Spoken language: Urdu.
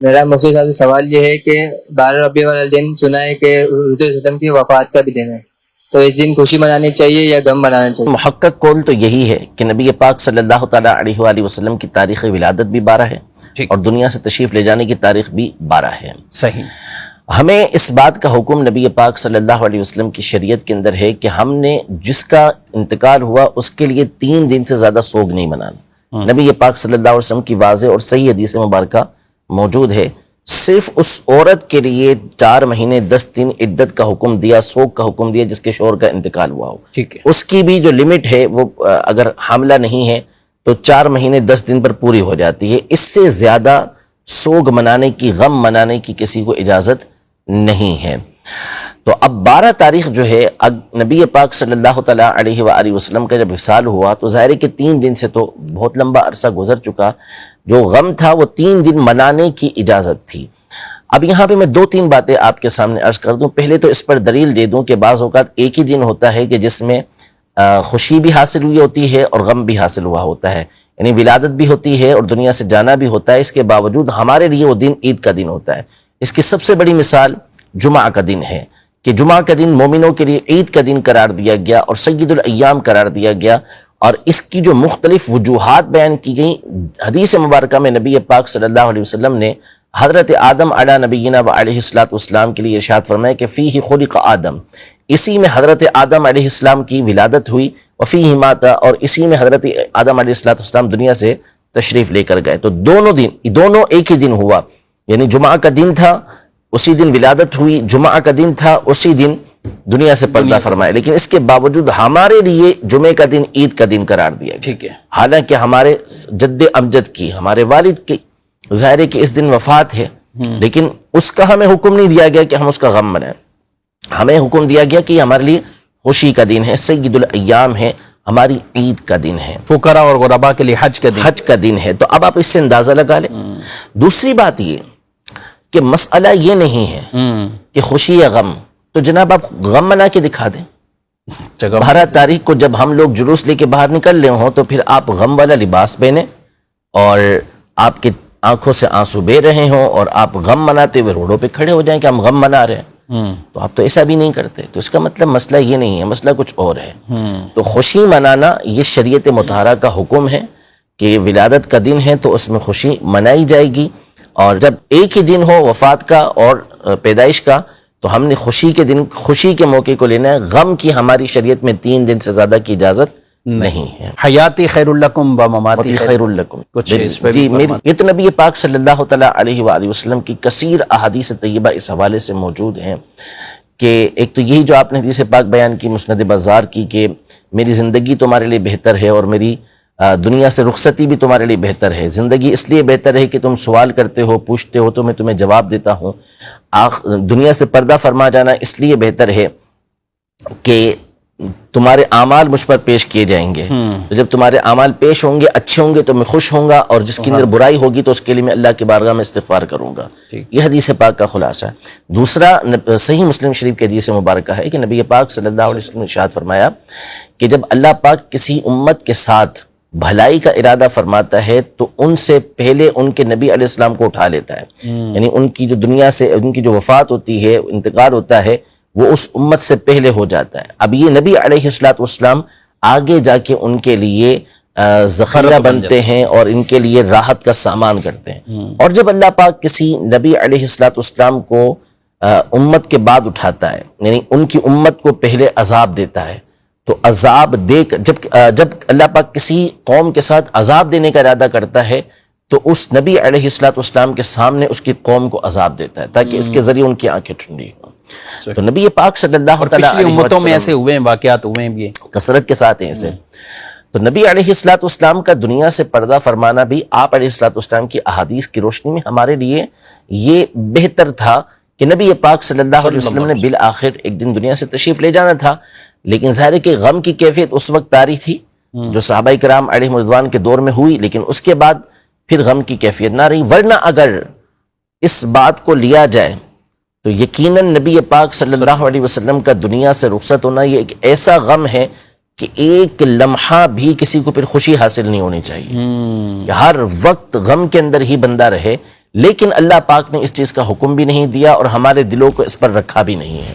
میرا مفتی صاحب سے سوال یہ ہے کہ 12 ربیع والا دن سنا ہے کہ حضور وسلم کی وفات کا بھی دن ہے، تو اس دن خوشی منانی چاہیے یا غم منانا چاہیے؟ محقق قول تو یہی ہے کہ نبی پاک صلی اللہ تعالیٰ علیہ وآلہ وسلم کی تاریخ ولادت بھی 12 ہے اور دنیا سے تشریف لے جانے کی تاریخ بھی 12 ہے۔ صحیح۔ ہمیں اس بات کا حکم نبی پاک صلی اللہ علیہ وسلم کی شریعت کے اندر ہے کہ ہم نے جس کا انتقال ہوا اس کے لیے 3 دن سے زیادہ سوگ نہیں منانا۔ نبی پاک صلی اللہ علیہ وسلم کی واضح اور صحیح حدیث مبارکہ موجود ہے، صرف اس عورت کے لیے 4 مہینے 10 دن عدت کا حکم دیا، سوگ کا حکم دیا جس کے شوہر کا انتقال ہوا ہو۔ ٹھیک ہے۔ اس کی بھی جو لمٹ ہے وہ اگر حاملہ نہیں ہے تو 4 مہینے 10 دن پر پوری ہو جاتی ہے، اس سے زیادہ سوگ منانے کی، غم منانے کی کسی کو اجازت نہیں ہے۔ تو اب 12 تاریخ جو ہے نبی پاک صلی اللہ تعالیٰ علیہ وآلہ وسلم کا جب وصال ہوا تو ظاہر ہے کہ 3 دن سے تو بہت لمبا عرصہ گزر چکا، جو غم تھا وہ 3 دن منانے کی اجازت تھی۔ اب یہاں پہ میں 2-3 باتیں آپ کے سامنے عرض کر دوں۔ پہلے تو اس پر دلیل دے دوں کہ بعض اوقات ایک ہی دن ہوتا ہے کہ جس میں خوشی بھی حاصل ہوئی ہوتی ہے اور غم بھی حاصل ہوا ہوتا ہے، یعنی ولادت بھی ہوتی ہے اور دنیا سے جانا بھی ہوتا ہے، اس کے باوجود ہمارے لیے وہ دن عید کا دن ہوتا ہے۔ اس کی سب سے بڑی مثال جمعہ کا دن ہے کہ جمعہ کا دن مومنوں کے لیے عید کا دن قرار دیا گیا اور سید الایام قرار دیا گیا، اور اس کی جو مختلف وجوہات بیان کی گئیں حدیث مبارکہ میں نبی پاک صلی اللہ علیہ وسلم نے حضرت آدم علی نبینا و علیہ السلام کے لیے ارشاد فرمایا کہ فیہ خلق آدم، اسی میں حضرت آدم علیہ السلام کی ولادت ہوئی، وفیہ مات، اور اسی میں حضرت آدم علیہ السلام دنیا سے تشریف لے کر گئے۔ تو دونوں ایک ہی دن ہوا، یعنی جمعہ کا دن تھا اسی دن ولادت ہوئی، جمعہ کا دن تھا اسی دن دنیا سے پردہ فرمایا، لیکن اس کے باوجود ہمارے لیے جمعے کا دن عید کا دن قرار دیا گیا۔ ٹھیک ہے۔ حالانکہ ہمارے جد امجد کی، ہمارے والد کی ظاہر ہے کہ اس دن وفات ہے، لیکن اس کا ہمیں حکم نہیں دیا گیا کہ ہم اس کا غم منائیں، ہمیں حکم دیا گیا کہ یہ ہمارے لیے خوشی کا دن ہے، سید الایام ہے، ہماری عید کا دن ہے، فقراء اور غرباء کے لیے حج کا دن ہے۔ تو اب آپ اس سے اندازہ لگا لیں۔ دوسری بات یہ کہ مسئلہ یہ نہیں ہے کہ خوشی یا غم، تو جناب آپ غم منا کے دکھا دیں۔ 12 تاریخ کو جب ہم لوگ جلوس لے کے باہر نکل رہے ہوں تو پھر آپ غم والا لباس پہنیں اور آپ کی آنکھوں سے آنسو بہہ رہے ہوں اور آپ غم مناتے ہوئے روڈوں پہ کھڑے ہو جائیں کہ ہم غم منا رہے ہیں، تو آپ تو ایسا بھی نہیں کرتے۔ تو اس کا مطلب مسئلہ یہ نہیں ہے، مسئلہ کچھ اور ہے۔ تو خوشی منانا یہ شریعت مطہرہ کا حکم ہے کہ ولادت کا دن ہے تو اس میں خوشی منائی جائے گی، اور جب ایک ہی دن ہو وفات کا اور پیدائش کا تو ہم نے خوشی کے دن، خوشی کے موقع کو لینا ہے۔ غم کی ہماری شریعت میں 3 دن سے زیادہ کی اجازت نہیں ہے۔ حیاتی خیر لکم و مماتی خیر لکم، کچھ اس پہ جی یہ تو نبی پاک صلی اللہ تعالیٰ علیہ وآلہ وسلم کی کثیر احادیث طیبہ اس حوالے سے موجود ہیں کہ ایک تو یہی جو آپ نے حدیث پاک بیان کی مسند بزار کی کہ میری زندگی تمہارے لیے بہتر ہے اور میری دنیا سے رخصتی بھی تمہارے لیے بہتر ہے۔ زندگی اس لیے بہتر ہے کہ تم سوال کرتے ہو، پوچھتے ہو تو میں تمہیں جواب دیتا ہوں۔ دنیا سے پردہ فرما جانا اس لیے بہتر ہے کہ تمہارے اعمال مجھ پر پیش کیے جائیں گے، تو جب تمہارے اعمال پیش ہوں گے، اچھے ہوں گے تو میں خوش ہوں گا، اور جس کے اندر برائی ہوگی تو اس کے لیے میں اللہ کی بارگاہ میں استغفار کروں گا۔ یہ حدیث پاک کا خلاصہ ہے۔ دوسرا صحیح مسلم شریف کی حدیث مبارکہ ہے کہ نبی پاک صلی اللہ علیہ وسلم نے ارشاد فرمایا کہ جب اللہ پاک کسی امت کے ساتھ بھلائی کا ارادہ فرماتا ہے تو ان سے پہلے ان کے نبی علیہ السلام کو اٹھا لیتا ہے، یعنی ان کی جو دنیا سے ان کی جو وفات ہوتی ہے، انتقال ہوتا ہے، وہ اس امت سے پہلے ہو جاتا ہے۔ اب یہ نبی علیہ السلام آگے جا کے ان کے لیے ذخیرہ بنتے ہیں اور ان کے لیے راحت کا سامان کرتے ہیں۔ اور جب اللہ پاک کسی نبی علیہ السلام کو امت کے بعد اٹھاتا ہے، یعنی ان کی امت کو پہلے عذاب دیتا ہے، تو عذاب دے کر جب اللہ پاک کسی قوم کے ساتھ عذاب دینے کا ارادہ کرتا ہے تو اس نبی علیہ السلام کے سامنے اس کی قوم کو عذاب دیتا ہے تاکہ اس کے ذریعے ان کی آنکھیں ٹھنڈی ہوں۔ تو نبی پاک صلی اللہ علیہ وسلم امتوں میں ایسے ہوئے ہیں، واقعات ہوئے ہیں بھی کثرت کے ساتھ ہیں ایسے۔ تو نبی علیہ السلام کا دنیا سے پردہ فرمانا بھی آپ علیہ السلام کی احادیث کی روشنی میں ہمارے لیے یہ بہتر تھا کہ نبی پاک صلی اللہ علیہ وسلم نے بالآخر ایک دن دنیا سے تشریف لے جانا تھا، لیکن ظاہر ہے کہ غم کی کیفیت اس وقت طاری تھی جو صحابہ کرام علیہم رضوان کے دور میں ہوئی، لیکن اس کے بعد پھر غم کی کیفیت نہ رہی۔ ورنہ اگر اس بات کو لیا جائے تو یقیناً نبی پاک صلی اللہ علیہ وسلم کا دنیا سے رخصت ہونا یہ ایک ایسا غم ہے کہ ایک لمحہ بھی کسی کو پھر خوشی حاصل نہیں ہونی چاہیے، کہ ہر وقت غم کے اندر ہی بندہ رہے۔ لیکن اللہ پاک نے اس چیز کا حکم بھی نہیں دیا اور ہمارے دلوں کو اس پر رکھا بھی نہیں ہے.